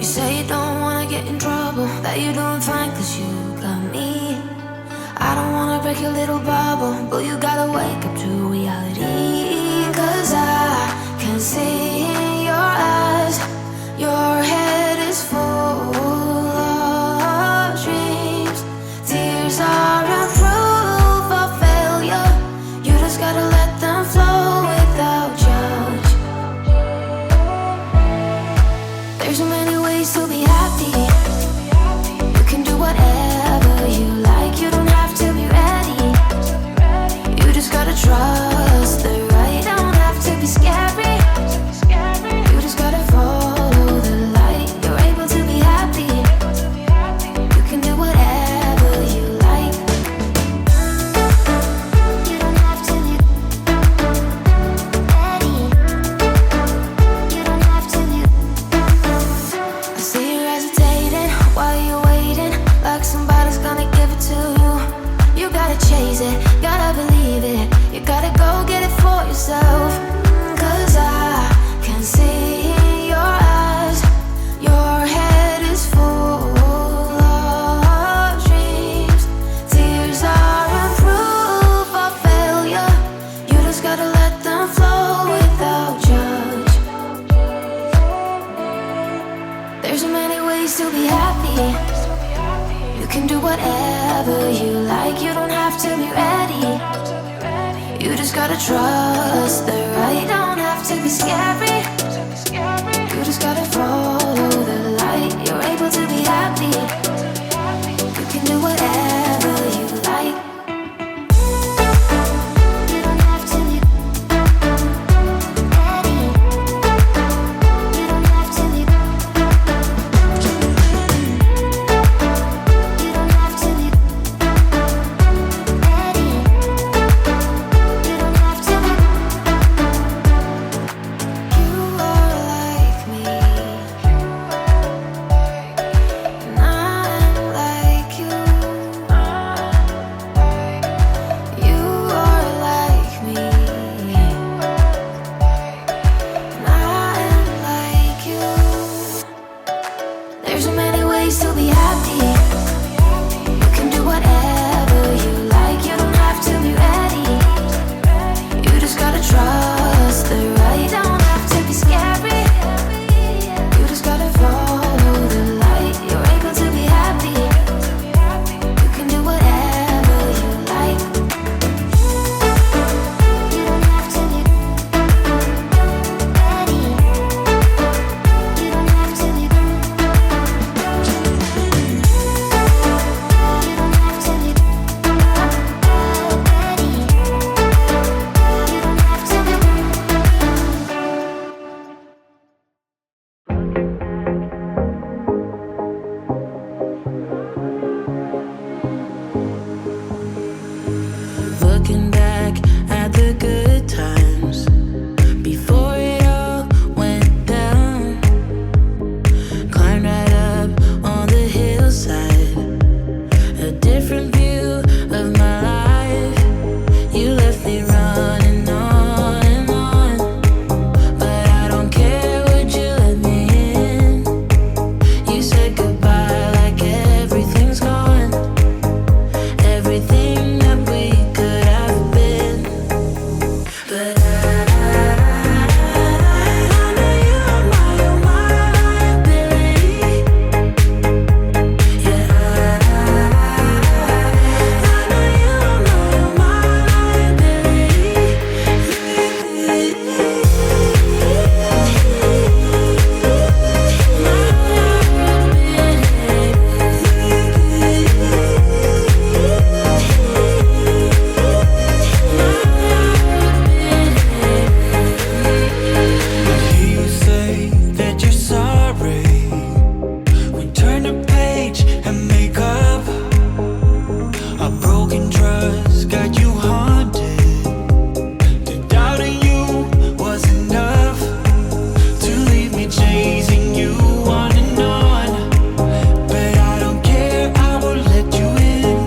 You say you don't wanna get in trouble, that you're doing fine cause you got me. I don't wanna break your little bubble, but you gotta wake up to reality. Cause I can see in your eyes, your head is full of dreams. Tears aren't proof of failure, you just gotta let them flow without judge. There's so many ways to be happy. You can do whatever you like, you don't have to be ready. You just gotta trust the right, don't have to be scary. You just gotta follow the light, you're able to be happy. You can do whatever you like. You don't have to be ready. You don't have to be. I see you hesitating while you're waiting, like somebody's gonna give it to you. You gotta chase it, gotta believe it. You gotta go get it for yourself. Cause I can see in your eyes, your head is full of dreams. Tears aren't proof of failure, you just gotta let them flow without judge. There's so many ways to be happy. You can do whatever you like, you don't have to be ready. You just gotta trust the right, don't have to be scary. You just gotta follow the light, you're able to be happy. You can do whatever you like. You don't have to be ready. You don't have to be. You don't have to be ready. You don't have to be. You are like me, and I'm like you. You are like me, and I'm like you. There's so many ways to be happy. You can do whatever you like, you don't have to be ready. You just gotta trust the right, don't have to be scary. You just gotta follow the light, you're able to be happy. You can do whatever you like. You don't have to be ready. You don't have to be. You don't have to be ready. You don't have to be. Looking back at the good times before it all went down. Climbed right up on the hillside, a different view of my life. You left me running on and on, but I don't care, would you let me in? You said goodbye like everything's gone, everything that we could have been. But I know you are my liability. Yeah, I know you are my liability. You say that you're sorry. We turn the page and make up. A broken trust got you haunted. The doubt in you was enough to leave me chasing you on and on. But I don't care, I will let you in.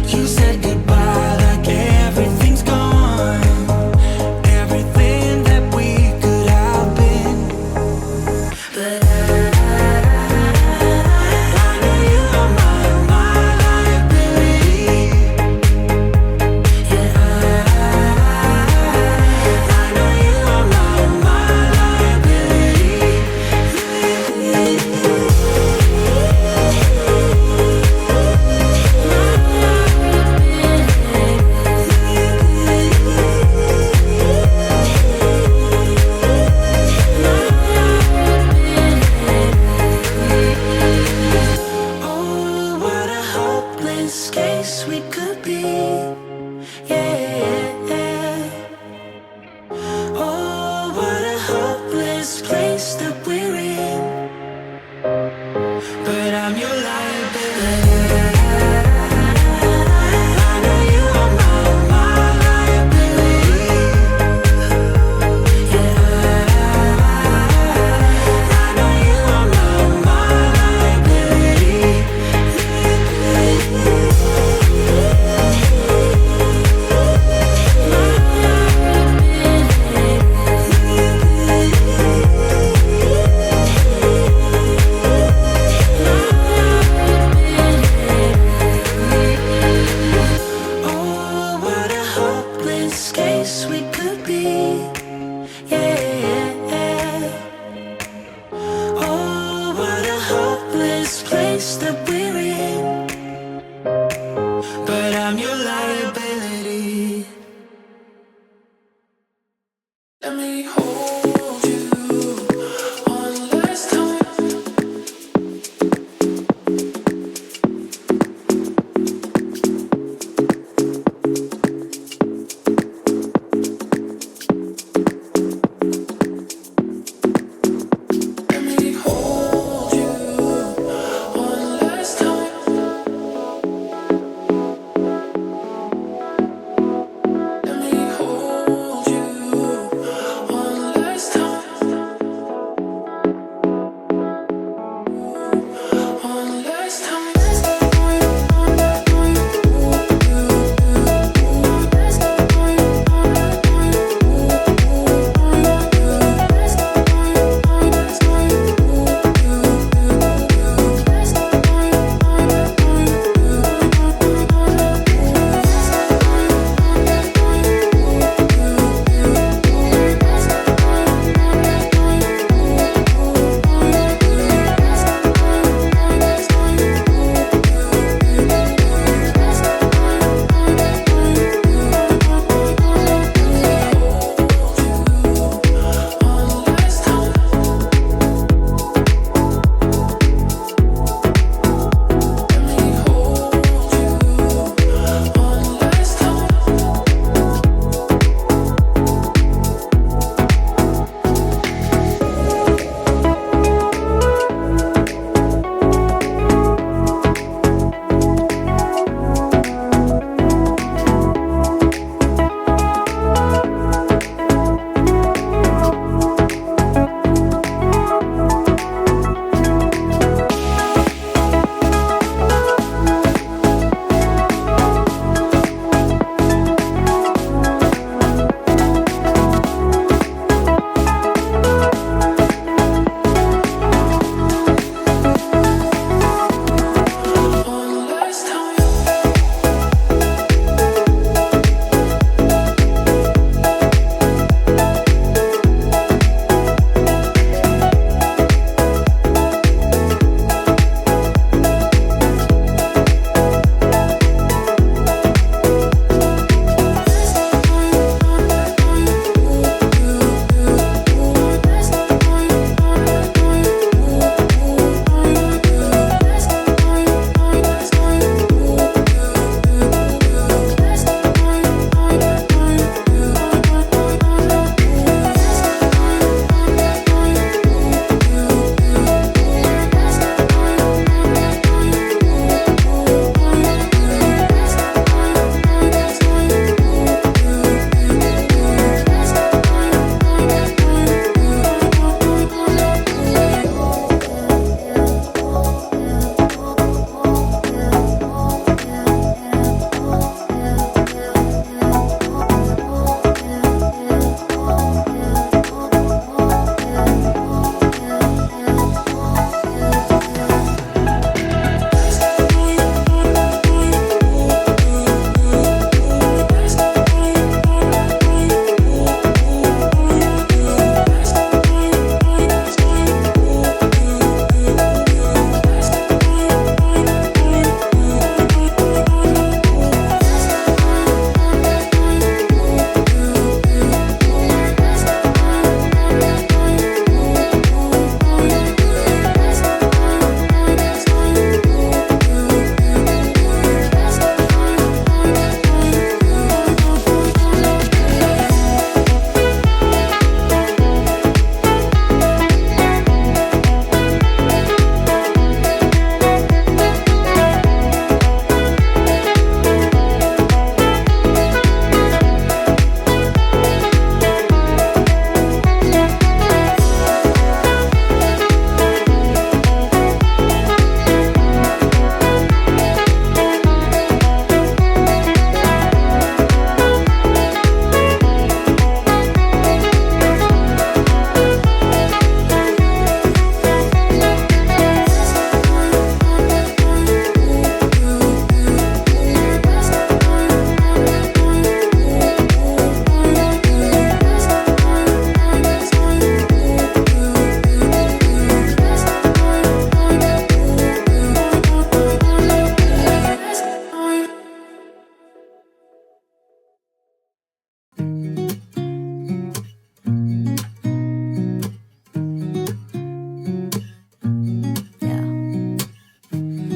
You said goodbye like everything's gone, everything that we could have been. But I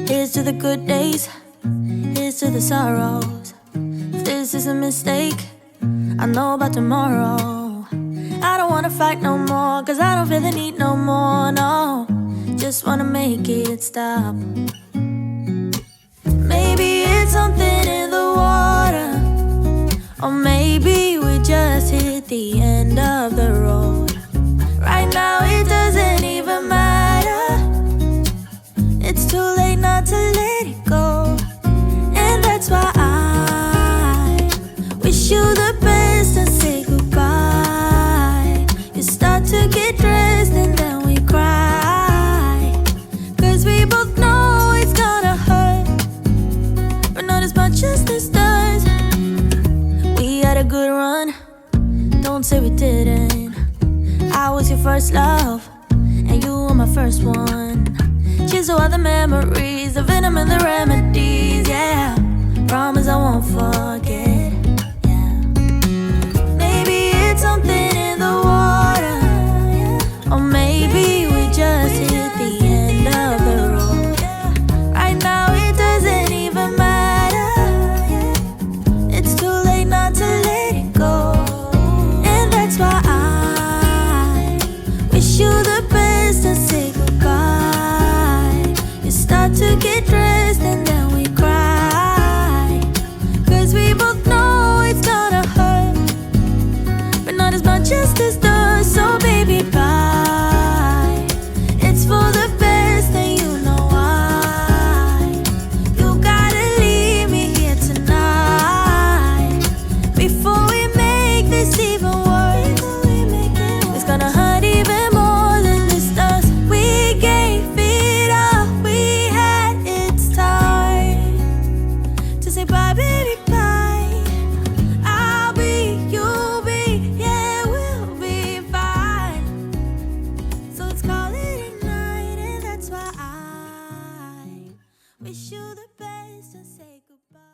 Here's to the good days, here's to the sorrows. If this is a mistake, I know about tomorrow. I don't wanna fight no more, cause I don't feel the need no more, no. Just wanna make it stop. Maybe it's something in the water, or maybe we just hit the end of the road. Right now it doesn't even matter. It's too late not to let it go. And that's why I wish you the best and say goodbye. You start to get dressed and then we cry, cause we both know it's gonna hurt, but not as much as this does. We had a good run, don't say we didn't. I was your first love, and you were my first one. Cheers to all the memories, the venom and the remedies, yeah. Promise I won't forget, yeah. Maybe it's something in the water, or maybe we just hit the end of the road. Right now it doesn't even matter. It's too late not to let it go. And that's why I wish you the best and say goodbye. You start to get dressed and then we cry, cause we both know it's gonna hurt, but not as much as this does. So baby, bye. It's for the best and you know why. You gotta leave me here tonight before we make this even worse. It's gonna hurt even more than this does. We gave it all we had. It's time to say bye, baby, bye. I'll be, you'll be, yeah, we'll be fine. So let's call it a night, and that's why I wish you the